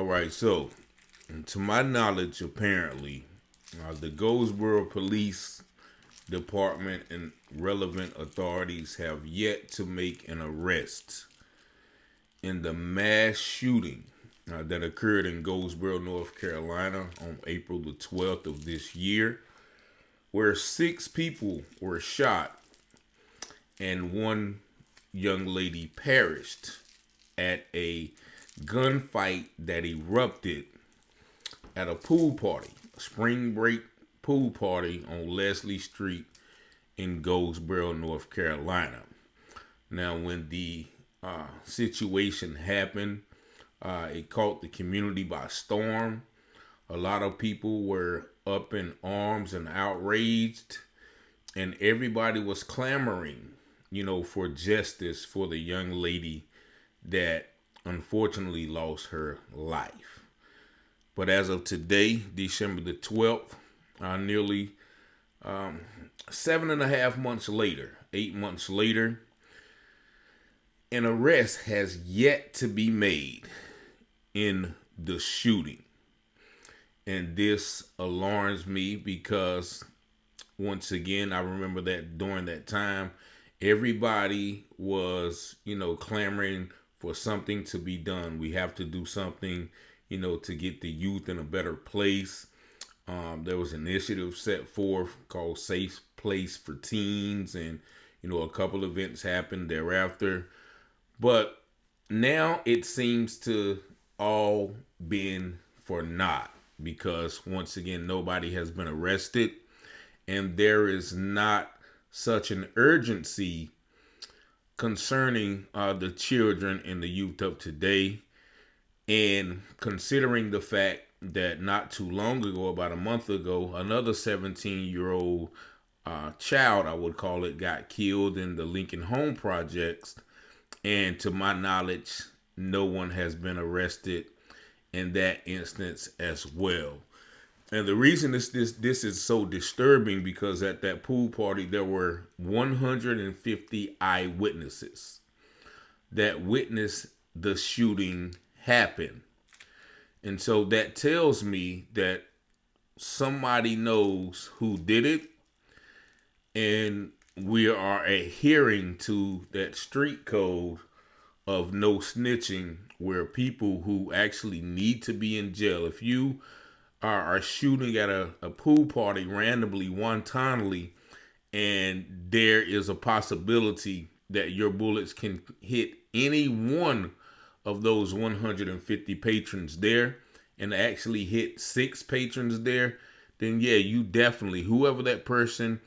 All right, so to my knowledge, apparently, the Goldsboro Police Department and relevant authorities have yet to make an arrest in the mass shooting that occurred in Goldsboro, North Carolina on April the 12th of this year, where 6 people were shot and one young lady perished at a gunfight that erupted at a pool party, a spring break pool party on Leslie Street in Goldsboro, North Carolina. Now, when the situation happened, it caught the community by storm. A lot of people were up in arms and outraged, and everybody was clamoring, for justice for the young lady that unfortunately lost her life. But as of today, December the 12th, nearly 7.5 months later, 8 months later, an arrest has yet to be made in the shooting. And this alarms me because, once again, I remember that during that time, everybody was, clamoring for something to be done. We have to do something, to get the youth in a better place. There was an initiative set forth called Safe Place for Teens, and, a couple events happened thereafter. But now it seems to all been for naught because, once again, nobody has been arrested, and there is not such an urgency concerning the children and the youth of today. And considering the fact that not too long ago, about a month ago, another 17-year-old child, I would call it, got killed in the Lincoln Home projects. And to my knowledge, no one has been arrested in that instance as well. And the reason this is so disturbing because at that pool party, there were 150 eyewitnesses that witnessed the shooting happen. And so that tells me that somebody knows who did it, and we are adhering to that street code of no snitching, where people who actually need to be in jail, if you are shooting at a pool party randomly, wantonly, and there is a possibility that your bullets can hit any one of those 150 patrons there and actually hit 6 patrons there, then yeah, you definitely, whoever that person,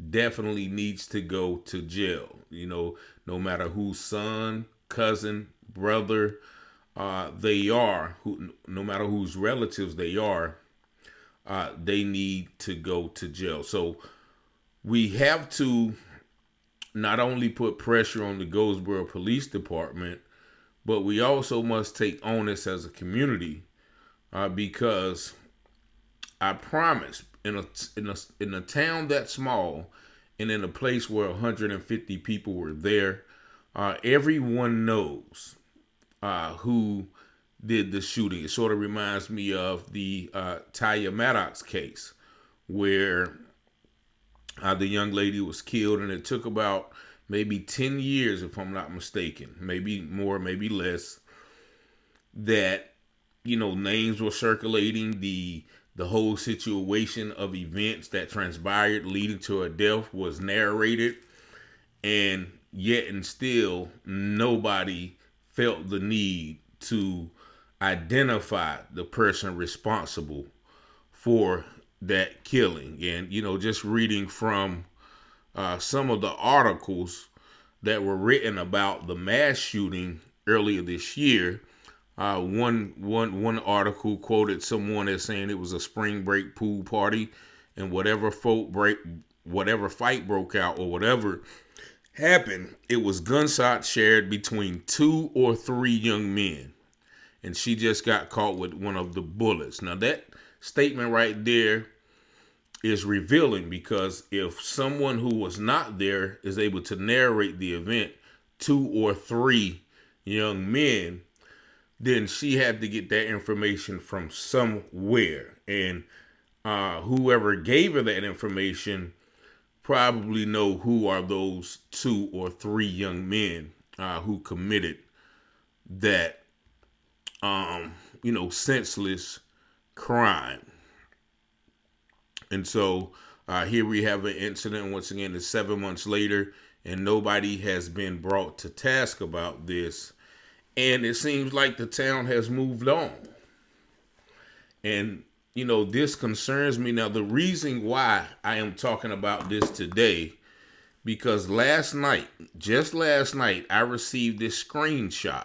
definitely needs to go to jail. No matter whose son, cousin, brother they are, no matter whose relatives they are, they need to go to jail. So we have to not only put pressure on the Goldsboro Police Department, but we also must take onus as a community, because I promise, in a town that small, and in a place where 150 people were there, everyone knows who did the shooting. It sort of reminds me of the Talia Maddox case, where the young lady was killed, and it took about maybe 10 years, if I'm not mistaken, maybe more, maybe less, that, names were circulating, the whole situation of events that transpired leading to her death was narrated, and yet and still nobody felt the need to identify the person responsible for that killing. And, just reading from some of the articles that were written about the mass shooting earlier this year, one article quoted someone as saying it was a spring break pool party, and whatever fight broke out or whatever happened, it was gunshots shared between 2 or 3 young men, and she just got caught with one of the bullets. Now that statement right there is revealing, because if someone who was not there is able to narrate the event, 2 or 3 young men, then she had to get that information from somewhere. And whoever gave her that information probably know who are those 2 or 3 young men who committed that, senseless crime. And so here we have an incident. Once again, it's 7 months later, and nobody has been brought to task about this. And it seems like the town has moved on. And, this concerns me. Now, the reason why I am talking about this today, because just last night, I received this screenshot.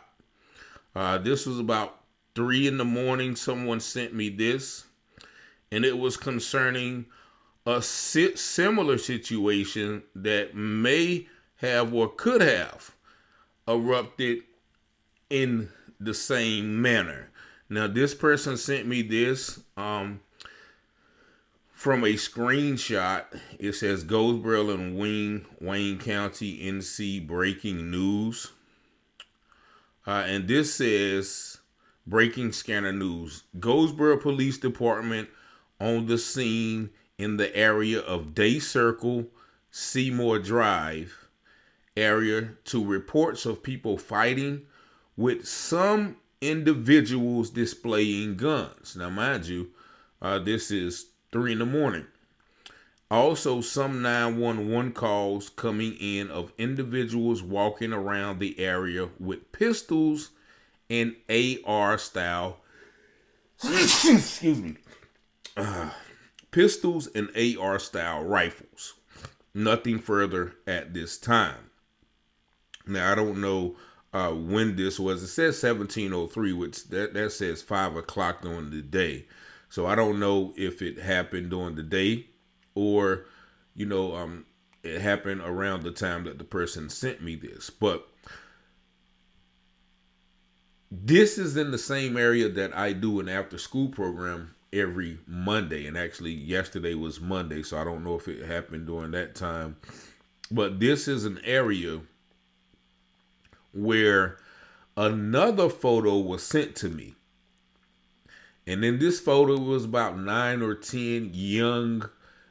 This was about 3 a.m. Someone sent me this, and it was concerning a similar situation that may have or could have erupted in the same manner. Now, this person sent me this from a screenshot. It says Goldsboro and Wayne County, NC breaking news. And this says breaking scanner news. Goldsboro Police Department on the scene in the area of Day Circle, Seymour Drive area to reports of people fighting with some individuals displaying guns. Now, mind you, this is 3 a.m. Also, some 911 calls coming in of individuals walking around the area with pistols and AR style, excuse me, pistols and AR style rifles. Nothing further at this time. Now, I don't know when this was. It says 1703, which that says 5 o'clock during the day. So I don't know if it happened during the day or, it happened around the time that the person sent me this. But this is in the same area that I do an after school program every Monday. And actually yesterday was Monday, so I don't know if it happened during that time. But this is an area where another photo was sent to me. And in this photo was about 9 or 10 young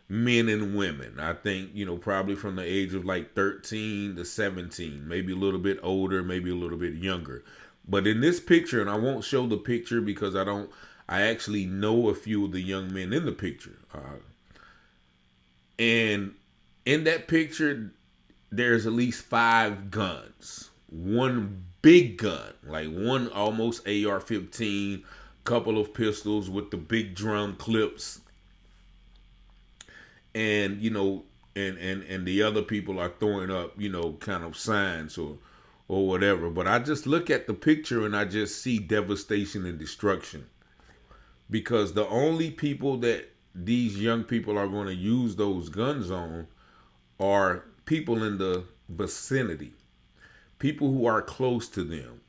men and women. I think, probably from the age of like 13 to 17, maybe a little bit older, maybe a little bit younger. But in this picture, and I won't show the picture because I actually know a few of the young men in the picture. And in that picture, there's at least 5 guns. One big gun, like one almost AR-15, couple of pistols with the big drum clips, and and the other people are throwing up kind of signs or whatever. But I just look at the picture and I just see devastation and destruction, because the only people that these young people are going to use those guns on are people in the vicinity, people who are close to them.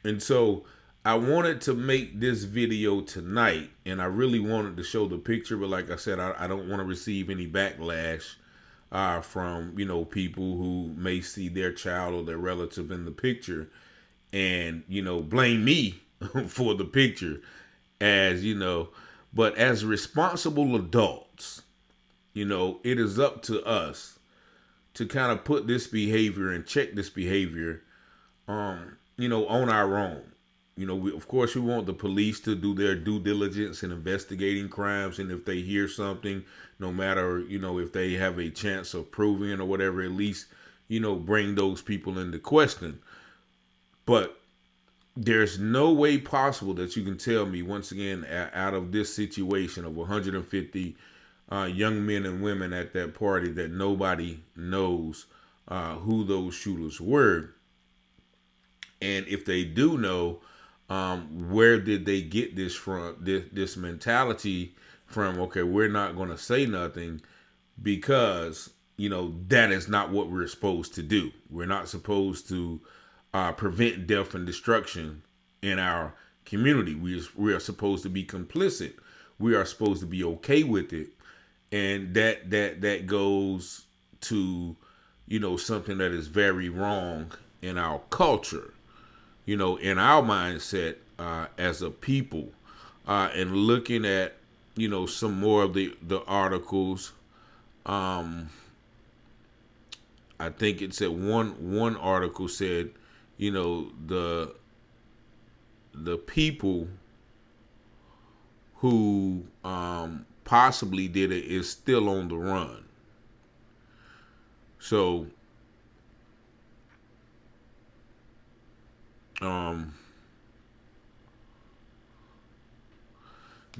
And so I wanted to make this video tonight, and I really wanted to show the picture, but like I said, I don't want to receive any backlash from people who may see their child or their relative in the picture and blame me for the picture, but as responsible adults, it is up to us to kind of put this behavior and check this behavior on our own. Of course, we want the police to do their due diligence in investigating crimes. And if they hear something, no matter, if they have a chance of proving it or whatever, at least, bring those people into question. But there's no way possible that you can tell me, once again, out of this situation of 150 young men and women at that party, that nobody knows who those shooters were. And if they do know, where did they get this from? This mentality from? Okay, we're not going to say nothing because that is not what we're supposed to do. We're not supposed to prevent death and destruction in our community. We are supposed to be complicit. We are supposed to be okay with it, and that goes to something that is very wrong in our culture. in our mindset as a people, and looking at, some more of the articles. I think it said one article said, the people who possibly did it is still on the run. So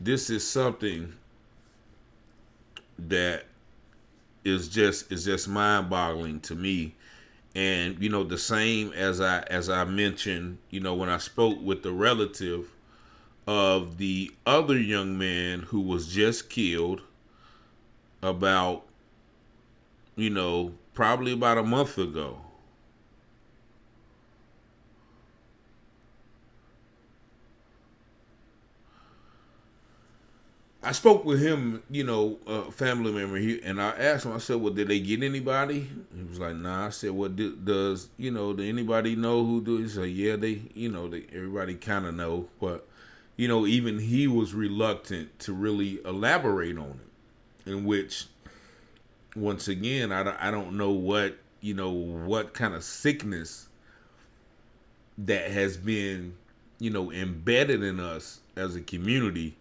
this is something that is just mind-boggling to me. And the same as I mentioned, when I spoke with the relative of the other young man who was just killed about, probably about a month ago. I spoke with him, a family member, and I asked him, I said, well, did they get anybody? He was like, nah. I said, well, does anybody know who do it? He said, yeah, everybody kind of know. But, even he was reluctant to really elaborate on it, in which, once again, I don't know what kind of sickness that has been, embedded in us as a community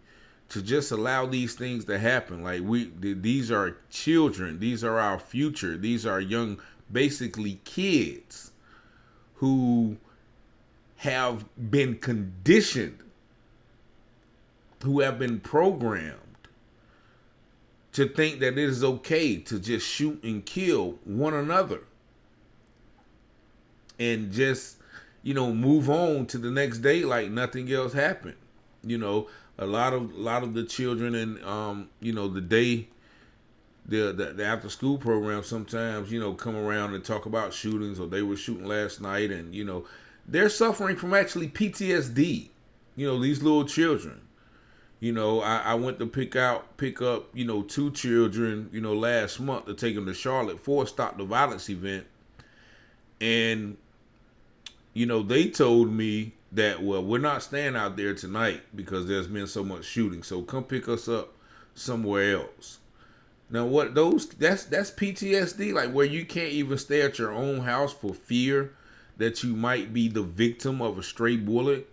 to just allow these things to happen. Like these are children, these are our future, these are young, basically kids who have been conditioned, who have been programmed to think that it is okay to just shoot and kill one another and just, move on to the next day like nothing else happened. A lot of the children in the day, the after school program sometimes come around and talk about shootings, or they were shooting last night, and they're suffering from actually PTSD. These little children. I went to pick up 2 children last month to take them to Charlotte for a Stop the Violence event, and they told me that, well, we're not staying out there tonight because there's been so much shooting, so come pick us up somewhere else. Now that's PTSD, like where you can't even stay at your own house for fear that you might be the victim of a stray bullet.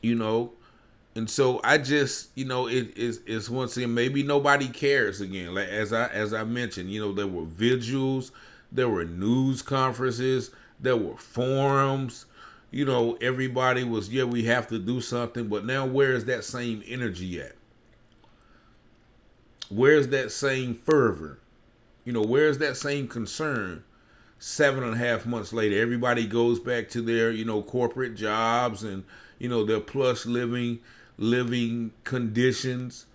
And so I just, it's once again, maybe nobody cares again. Like as I mentioned, there were vigils, there were news conferences, there were forums. Everybody was, yeah, we have to do something. But now where is that same energy at? Where's that same fervor? Where's that same concern? 7.5 months later, everybody goes back to their, corporate jobs and, their plush living conditions,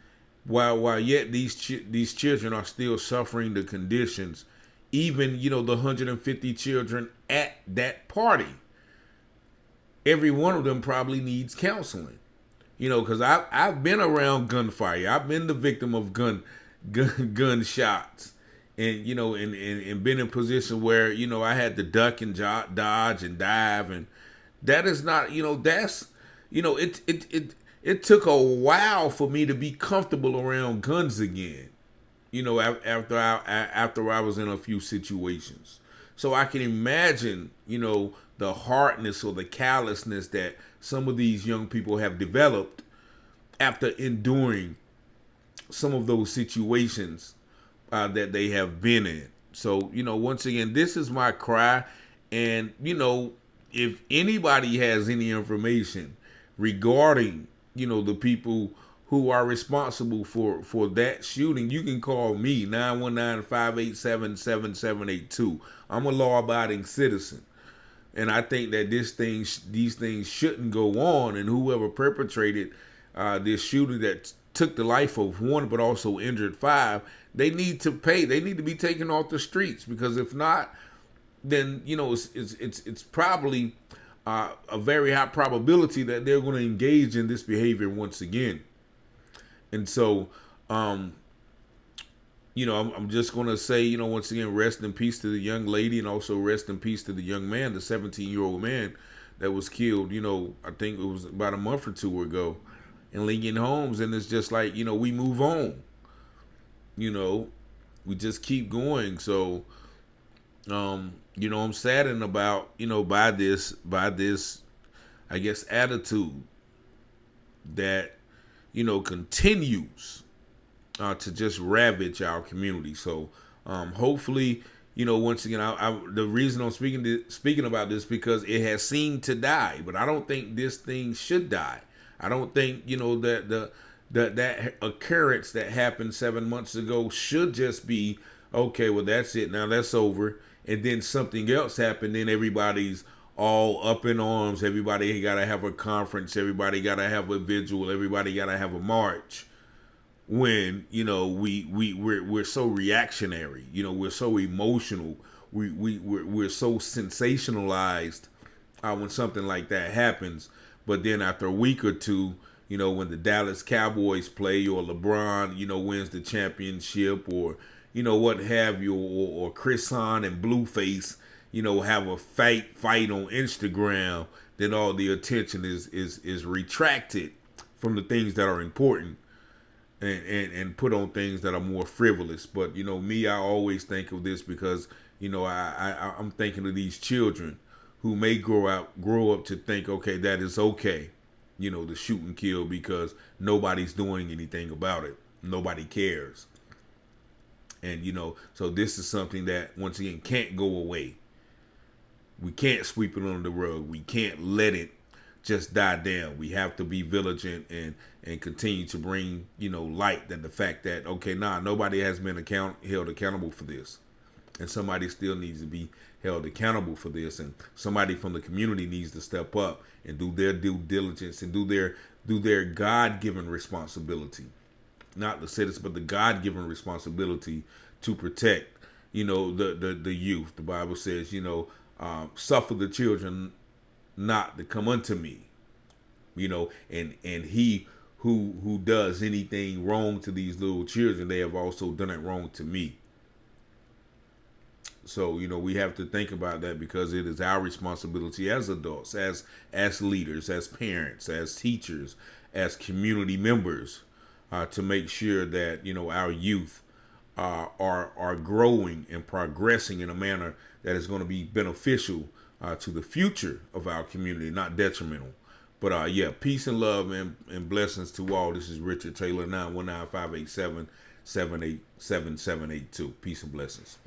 while yet these children are still suffering the conditions. Even, the 150 children at that party, every one of them probably needs counseling. Because I've been around gunfire. I've been the victim of gunshots, and and been in a position where I had to duck and dodge and dive, and that is not that's it took a while for me to be comfortable around guns again. After I was in a few situations. So I can imagine, the hardness or the callousness that some of these young people have developed after enduring some of those situations that they have been in. So, once again, this is my cry. And, if anybody has any information regarding, the people who are responsible for that shooting, you can call me, 919-587-7782. I'm a law-abiding citizen. And I think that these things shouldn't go on. And whoever perpetrated this shooting that took the life of 1 but also injured 5, they need to pay. They need to be taken off the streets, because if not, then it's probably a very high probability that they're going to engage in this behavior once again. And so I'm just going to say, once again, rest in peace to the young lady, and also rest in peace to the young man, the 17-year-old man that was killed, I think it was about a month or two ago in Lincoln Homes. And it's just like, we move on, you know, we just keep going. So, I'm saddened about, by this, I guess, attitude that, continues to just ravage our community. So hopefully, once again, the reason I'm speaking about this because it has seemed to die, but I don't think this thing should die. I don't think that occurrence that happened 7 months ago should just be okay. Well, that's it. Now that's over, and then something else happened. Then everybody's all up in arms. Everybody got to have a conference. Everybody got to have a vigil. Everybody got to have a march when we're so reactionary, we're so emotional, we're so sensationalized when something like that happens. But then after a week or two, when the Dallas Cowboys play, or LeBron wins the championship, or what have you, or Chris Hahn and Blueface have a fight on Instagram, then all the attention is retracted from the things that are important, and put on things that are more frivolous. But me, I always think of this because I'm thinking of these children who may grow up to think, okay, that is okay, to shoot and kill because nobody's doing anything about it. Nobody cares. And so this is something that once again can't go away. We can't sweep it under the rug. We can't let it just die down. We have to be vigilant and continue to bring light that the fact that nobody has been held accountable for this, and somebody still needs to be held accountable for this, and somebody from the community needs to step up and do their due diligence and do their God-given responsibility, not the citizens, but the God-given responsibility to protect the youth. The Bible says suffer the children not to come unto me, and he who does anything wrong to these little children, they have also done it wrong to me. So we have to think about that, because it is our responsibility as adults, as leaders, as parents, as teachers, as community members, to make sure that our youth are growing and progressing in a manner that is going to be beneficial to the future of our community, not detrimental. But peace and love and blessings to all. This is Richard Taylor, 919-587-782. Peace and blessings.